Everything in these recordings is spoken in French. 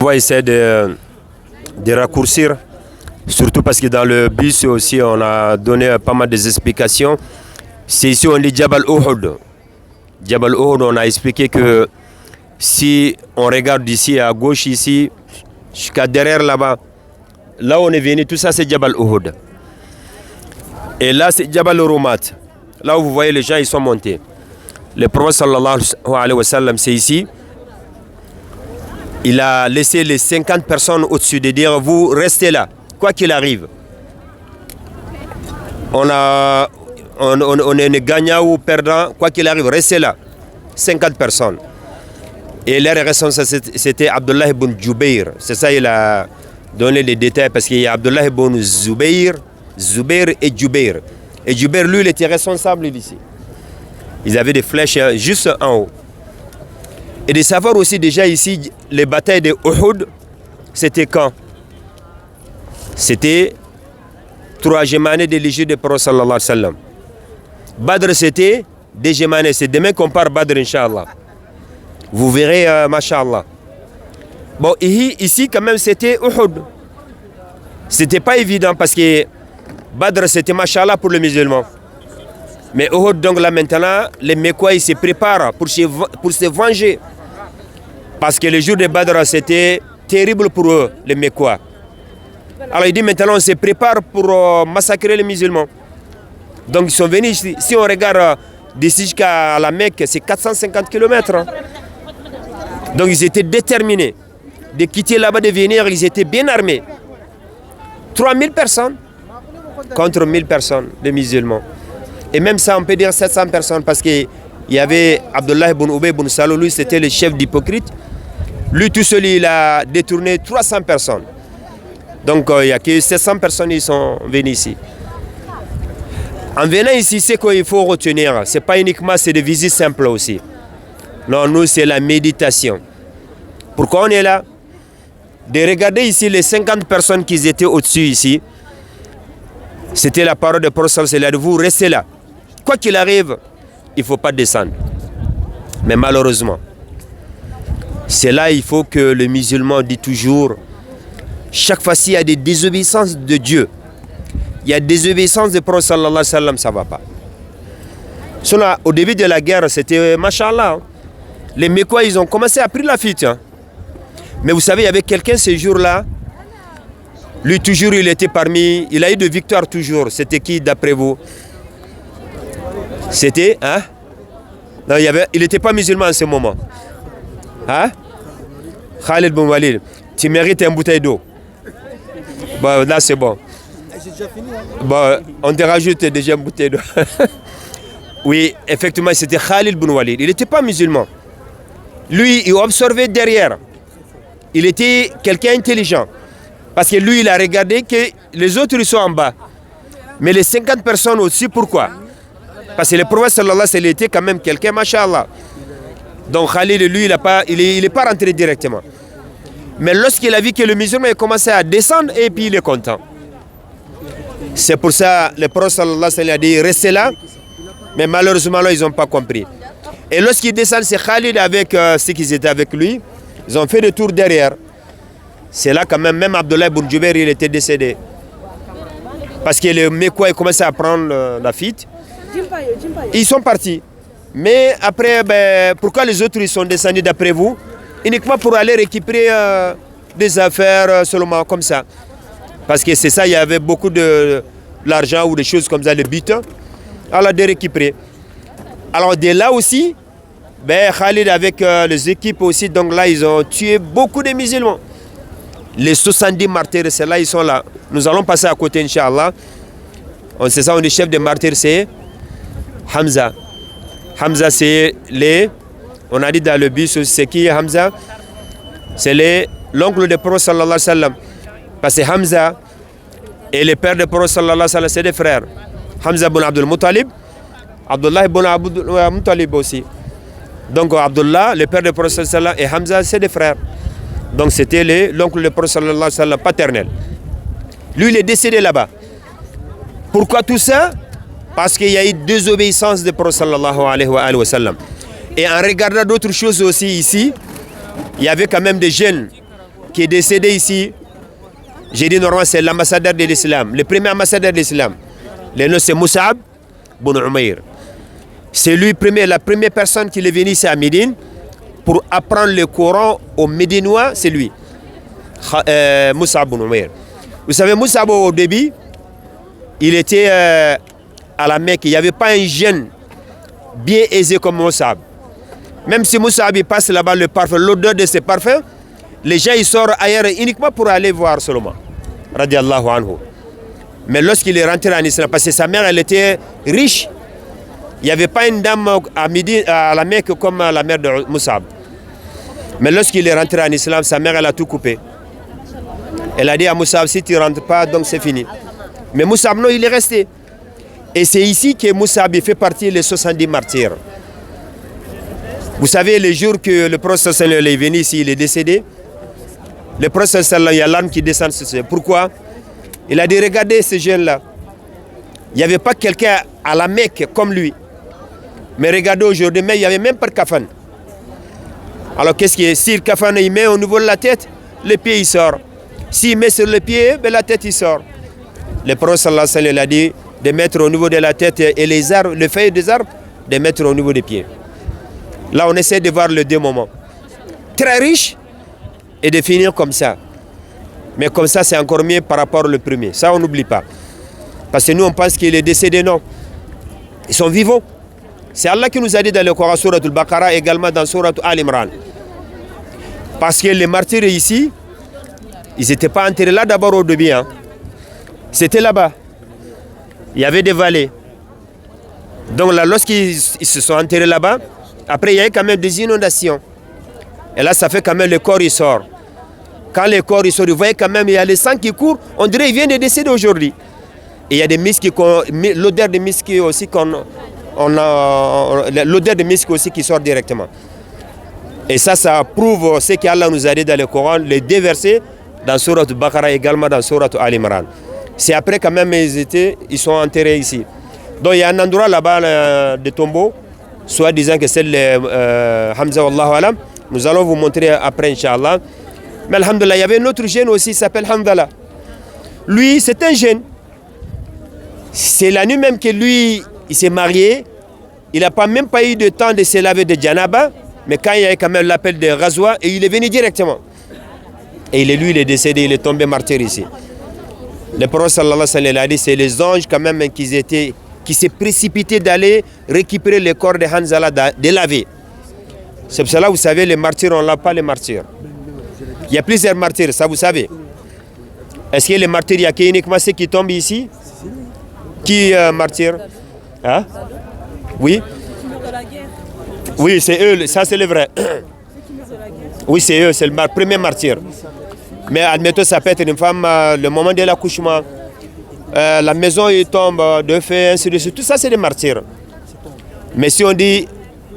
On va essayer de raccourcir, surtout parce que dans le bus aussi on a donné pas mal d'explications. C'est ici on dit Jabal Uhud. Jabal Uhud, on a expliqué que si on regarde d'ici à gauche ici, jusqu'à derrière là-bas, là où on est venu, tout ça c'est Jabal Uhud. Et là c'est Jabal Rumat. Là où vous voyez les gens ils sont montés. Le prophète sallallahu alayhi wa sallam c'est ici. Il a laissé les 50 personnes au-dessus de dire vous restez là, quoi qu'il arrive. On est gagnant ou perdant, quoi qu'il arrive, restez là. 50 personnes. Et leur responsable c'était Abdullah ibn Jubayr. C'est ça il a donné les détails parce qu'il y a Abdullah ibn Zubayr et Jubayr. Et Jubayr lui il était responsable ici. Ils avaient des flèches juste en haut. Et de savoir aussi déjà ici, les batailles de Uhud, c'était quand? C'était 3e année de l'Égypte du Prophète sallallahu alayhi wa sallam. Badr c'était 2e année, c'est demain qu'on part Badr Inch'Allah. Vous verrez, Masha'Allah. Bon, ici quand même c'était Uhud. C'était pas évident parce que Badr c'était Masha'Allah pour les musulmans. Mais Uhud donc là maintenant, les Mekwa ils se préparent pour se venger. Parce que le jour de Badr, c'était terrible pour eux, les Mekwa. Alors il dit maintenant on se prépare pour massacrer les musulmans. Donc ils sont venus ici. Si on regarde d'ici jusqu'à la Mecque, c'est 450 km. Hein. Donc ils étaient déterminés de quitter là-bas, de venir, ils étaient bien armés. 3000 personnes contre 1000 personnes, les musulmans. Et même ça, on peut dire 700 personnes parce qu'il y avait Abdullah ibn Ubay ibn Salul, lui c'était le chef d'hypocrite. Lui tout seul, il a détourné 300 personnes. Donc il n'y a que 700 personnes qui sont venues ici. En venant ici, c'est qu'il faut retenir. Ce n'est pas uniquement des visites simples aussi. Non, nous c'est la méditation. Pourquoi on est là? De regarder ici les 50 personnes qui étaient au-dessus ici. C'était la parole de Prophète, c'est là de vous restez là. Quoi qu'il arrive, il ne faut pas descendre. Mais malheureusement, c'est là il faut que le musulman dit toujours, chaque fois-ci il y a des désobéissances de Dieu. Il y a des désobéissances de Prophète sallallahu alayhi wa sallam, ça ne va pas. Sinon, au début de la guerre, c'était Masha'Allah. Hein. Les Mekwa, ils ont commencé à prendre la fuite. Hein. Mais vous savez, il y avait quelqu'un ce jour-là, lui toujours il était parmi, il a eu de victoires toujours. C'était qui d'après vous? C'était, hein? Non, il n'était pas musulman en ce moment. Hein? Khalid bin Walid, tu mérites une bouteille d'eau. Bon, là c'est bon. J'ai déjà fini. Hein? Bon, on te rajoute déjà une bouteille d'eau. Oui, effectivement, c'était Khalid bin Walid. Il n'était pas musulman. Lui, il observait derrière. Il était quelqu'un intelligent. Parce que lui, il a regardé que les autres, ils sont en bas. Mais les 50 personnes au-dessus, pourquoi? Parce que le prophète sallallahu alayhi wa sallam, il était quand même quelqu'un, Masha'Allah. Donc Khalid, lui, il n'est pas rentré directement. Mais lorsqu'il a vu que le musulman a commencé à descendre, et puis il est content. C'est pour ça que le prophète sallallahu alayhi wa sallam a dit, restez là. Mais malheureusement, là, ils n'ont pas compris. Et lorsqu'ils descendent, c'est Khalid avec ceux qui étaient avec lui. Ils ont fait le tour derrière. C'est là quand même Abdullah ibn Jubayr, il était décédé. Parce que les Mekwa commençaient à prendre la fuite. Ils sont partis. Mais après, pourquoi les autres ils sont descendus d'après vous? Uniquement pour aller récupérer des affaires seulement comme ça. Parce que c'est ça, il y avait beaucoup de l'argent ou des choses comme ça, le but. Alors de récupérer. Alors de là aussi, Khalid avec les équipes aussi, donc là ils ont tué beaucoup de musulmans. Les 70 martyrs, c'est là, ils sont là. Nous allons passer à côté, Inch'Allah. On sait ça, on est chef des martyrs, c'est Hamza. Hamza, c'est on a dit dans le bus, c'est qui Hamza? C'est l'oncle de Prophète sallallahu alayhi wa sallam. Parce que Hamza et le père de Prophète sallallahu alayhi wa sallam, c'est des frères. Hamza ibn Abdul Muttalib, Abdullah ibn Abdul Muttalib aussi. Donc Abdullah, le père de Prophète sallallahu alayhi wa sallam, et Hamza, c'est des frères. Donc c'était l'oncle de Prophète sallallahu alayhi wa sallam paternel. Lui, il est décédé là-bas. Pourquoi tout ça? Parce qu'il y a eu désobéissance de Prophète sallallahu alayhi wa sallam. Et en regardant d'autres choses aussi ici, il y avait quand même des jeunes qui est décédé ici, j'ai dit normalement c'est l'ambassadeur de l'islam, le premier ambassadeur de l'islam. Le nom c'est Mus'ab bin Umair. C'est lui la première personne qui est venue ici à Médine pour apprendre le Coran aux Médinois, c'est lui. Mus'ab bin Umair. Vous savez, Mus'ab au début, il était à la Mecque. Il n'y avait pas un jeune bien aisé comme Mus'ab. Même si Mus'ab il passe là-bas le parfum, l'odeur de ses parfums, les gens ils sortent ailleurs uniquement pour aller voir Solomon. Radiallahu anhu. Mais lorsqu'il est rentré en Islam, parce que sa mère elle était riche, il n'y avait pas une dame à la Mecque comme la mère de Mus'ab. Mais lorsqu'il est rentré en Islam, sa mère elle a tout coupé. Elle a dit à Mus'ab, si tu ne rentres pas, donc c'est fini. Mais Mus'ab non, il est resté. Et c'est ici que Mus'ab fait partie des 70 martyrs. Vous savez, le jour que le prophète est venu ici, il est décédé. Le prophète, il y a l'arme qui descend sur lui. Pourquoi? Il a dit, regardez ce jeune-là. Il n'y avait pas quelqu'un à la Mecque comme lui. Mais regardez aujourd'hui, mais il n'y avait même pas de kafan. Alors qu'est-ce qui est? Si le kafan il met au niveau de la tête, le pied il sort. S'il met sur le pied, ben, la tête il sort. Le prophète il a dit de mettre au niveau de la tête et les arbres, les feuilles des arbres, de mettre au niveau des pieds. Là, on essaie de voir les deux moments. Très riche et de finir comme ça. Mais comme ça, c'est encore mieux par rapport au premier. Ça, on n'oublie pas. Parce que nous, on pense qu'il est décédé. Non. Ils sont vivants. C'est Allah qui nous a dit dans le Coran, Surat al-Baqarah, également dans Surat Al-Imran. Parce que les martyrs ici, ils n'étaient pas enterrés là d'abord au début. Hein. C'était là-bas. Il y avait des vallées. Donc là, lorsqu'ils se sont enterrés là-bas, après, il y a quand même des inondations. Et là, ça fait quand même le corps, il sort. Quand le corps, il sort, vous voyez quand même, il y a le sang qui court. On dirait qu'il vient de décéder aujourd'hui. Et il y a des misques, l'odeur des misques aussi, l'odeur des misques aussi qui sort directement. Et ça prouve ce qu'Allah nous a dit dans le Coran, les deux versets, dans Surat Al-Baqarah, également dans Surat Al-Imran. C'est après quand même, ils sont enterrés ici. Donc il y a un endroit là-bas de tombeau, soit disant que c'est le Hamza Wallahu Alam. Nous allons vous montrer après, Inch'Allah. Mais alhamdoulilah, il y avait un autre jeune aussi, il s'appelle Hamdallah. Lui, c'est un jeune. C'est la nuit même que lui, il s'est marié. Il n'a même pas eu de temps de se laver de Janaba. Mais quand il y a eu quand même l'appel de Ghazwa, et il est venu directement. Et lui, il est décédé, il est tombé martyr ici. Le prophète sallallahu alayhi wa sallam a dit, c'est les anges quand même qui s'est précipité d'aller récupérer le corps de Hanzala, de laver. C'est pour cela, vous savez, les martyrs, on ne l'a pas les martyrs. Il y a plusieurs martyrs, ça vous savez. Est-ce que les martyrs, il y a uniquement ceux qui tombent ici? Qui martyrs? Hein? Oui? Oui, c'est eux, ça c'est le vrai. Oui, c'est eux, c'est le premier martyr. Mais admettons, ça peut être une femme, le moment de l'accouchement, la maison il tombe de feu, ainsi de suite. Tout ça, c'est des martyrs. Mais si on dit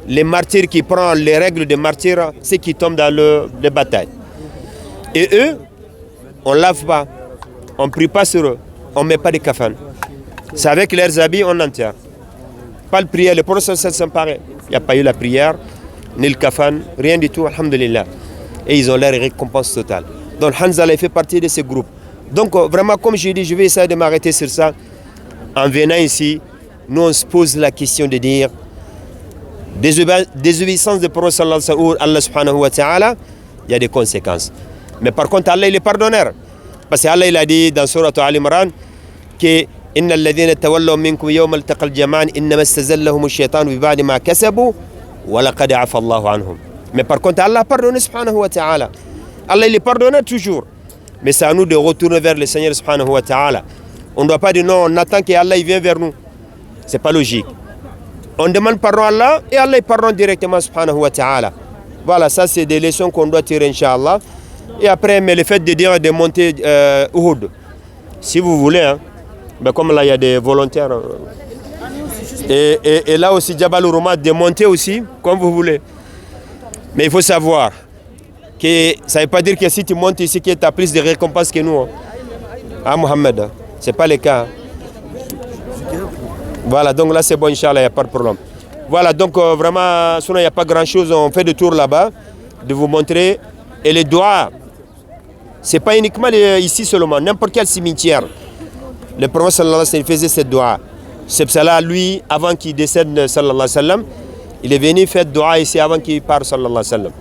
les martyrs qui prennent les règles des martyrs, c'est qui tombent dans les batailles. Et eux, on ne lave pas, on ne prie pas sur eux, on ne met pas de kafan. C'est avec leurs habits, on enterre. Pas le prière, le processus sont pareil. Il n'y a pas eu la prière, ni le kafan, rien du tout, alhamdulillah. Et ils ont leur récompense totale. Donc Hanzala fait partie de ce groupe. Donc vraiment, comme je dis, je vais essayer de m'arrêter sur ça. En venant ici, nous on se pose la question de dire désobéissance de prophète sallallahu alayhi wa sallam, Allah subhanahu wa ta'ala, il y a des conséquences. Mais par contre, Allah il est pardonneur. Parce que Allah il a dit dans Surat Al-Imran que إن الذين تولوا منكم يوم التقى الجمعان إنما استزلهم الشيطان ببعد ما كسبوا ولقد عفى الله عنهم. Mais par contre, Allah pardonne subhanahu wa ta'ala. Allah il est pardonneur toujours. Mais c'est à nous de retourner vers le Seigneur subhanahu wa ta'ala. On ne doit pas dire non, on attend qu'Allah il vienne vers nous. C'est pas logique. On demande pardon à Allah et Allah il pardonne directement subhanahu wa ta'ala. Voilà, ça c'est des leçons qu'on doit tirer, Inch'Allah. Et après, mais le fait de dire de monter Uhud, si vous voulez, hein, ben comme là il y a des volontaires. Et là aussi, Jabal Roumat, de monter aussi, comme vous voulez. Mais il faut savoir que ça ne veut pas dire que si tu montes ici, que tu as plus de récompenses que nous. Ah, Mohamed, ce n'est pas le cas. Voilà, donc là c'est bon, Inch'Allah, il n'y a pas de problème. Voilà, donc vraiment, sinon il n'y a pas grand chose. On fait le tour là-bas, de vous montrer. Et les doigts C'est pas uniquement ici seulement, n'importe quel cimetière. Le prophète sallallahu alayhi wa sallam faisait cette dua. C'est pour cela, lui, avant qu'il décède, sallallahu alayhi wa sallam, il est venu faire dua ici avant qu'il parte, sallallahu alayhi wa sallam.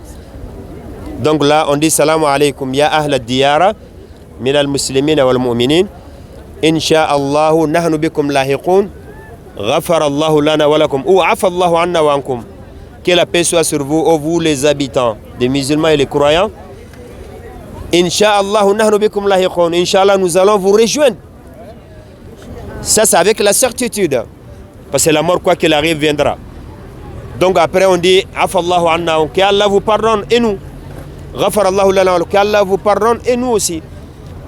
Donc là, on dit Salamu alaykum ya ahl al-diyara min al-muslimina wal-mu'minin. Inch'Allahu nahnu bikum lahiqun. Ghafar Allahu lana wa lakum. Ou afa Allahu anna wa ankum. Que la paix soit sur vous, ô vous les habitants, des musulmans et les croyants. Inch'Allahu nahnu bikum lahiqun. Inch'Allah, nous allons vous rejoindre. Ça, c'est avec la certitude. Parce que la mort, quoi qu'il arrive, viendra. Donc après, on dit afa Allahu anna wa ankum. Que Allah vous pardonne et nous. Ghafar Allahu lana wa lakum. Que Allah vous pardonne et nous aussi.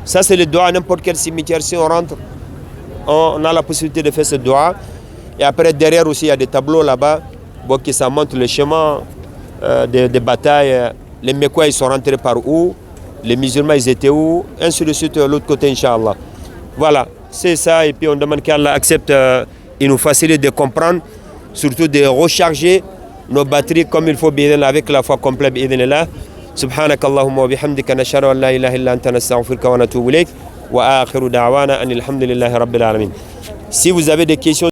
Ça, c'est le dua à n'importe quel cimetière. Si on rentre, on a la possibilité de faire ce dua. Et après, derrière aussi, il y a des tableaux là-bas qui ça montre le chemin des batailles. Les Mekwa, ils sont rentrés par où? Les musulmans, ils étaient où? Ainsi de suite, de l'autre côté, Inch'Allah. Voilà, c'est ça. Et puis, on demande qu'Allah accepte et nous facilite de comprendre, surtout de recharger nos batteries comme il faut, avec la foi complète. سبحانك اللهم وبحمدك نشهد أن لا إله إلا أنت نستغفرك ونتوب إليك وآخر دعوانا أن الحمد لله رب العالمين. Si vous avez des questions